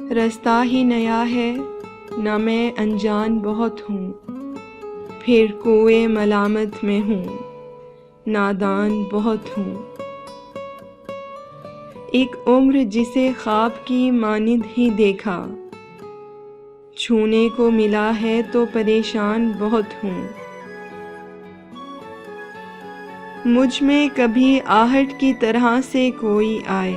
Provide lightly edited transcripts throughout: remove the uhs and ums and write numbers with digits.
रास्ता ही नया है, ना मैं अनजान बहुत हूँ। फिर कुएं मलामत में हूँ, नादान बहुत हूँ। एक उम्र जिसे ख्वाब की मानिंद ही देखा, छूने को मिला है तो परेशान बहुत हूँ। मुझ में कभी आहट की तरह से कोई आए,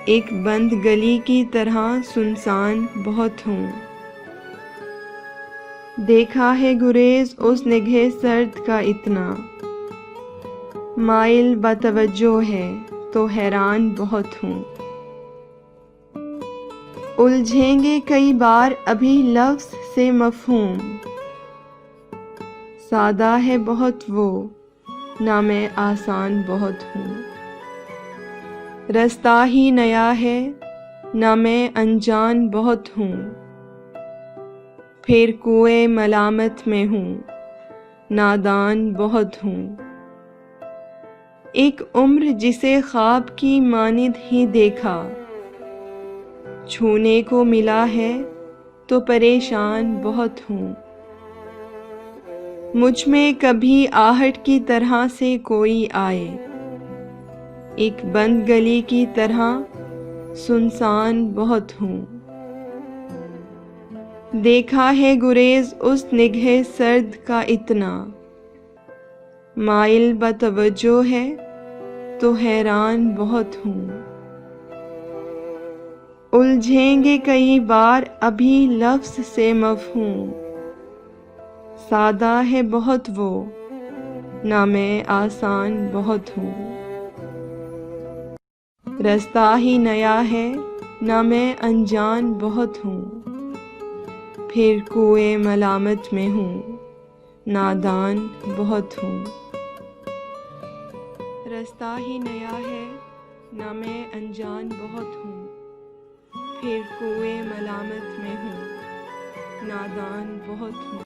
एक बंद गली की तरह सुनसान बहुत हूँ। देखा है गुरेज उस निगाह सर्द का इतना, माइल बतवज्जो है तो हैरान बहुत हूँ। उलझेंगे कई बार अभी लफ्ज़ से मफ़हूम, सादा है बहुत वो, ना मैं आसान बहुत हूँ। रास्ता ही नया है, ना मैं अनजान बहुत हूँ। फिर कुएं मलामत में हूँ, नादान बहुत हूँ। एक उम्र जिसे ख्वाब की मानिंद ही देखा, छूने को मिला है तो परेशान बहुत हूँ। मुझ में कभी आहट की तरह से कोई आए, एक बंद गली की तरह सुनसान बहुत हूँ। देखा है गुरेज उस निगाह सर्द का इतना, माइल बतवज्जो है तो हैरान बहुत हूँ। उलझेंगे कई बार अभी लफ्ज़ से मफ़हूम, सादा है बहुत वो, ना मैं आसान बहुत हूँ। रास्ता ही नया है, ना मैं अनजान बहुत हूँ। फिर कुएं मलामत में हूँ, नादान बहुत हूँ। रास्ता ही नया है, ना मैं अनजान बहुत हूँ। फिर कुएं मलामत में हूँ, नादान बहुत हूँ।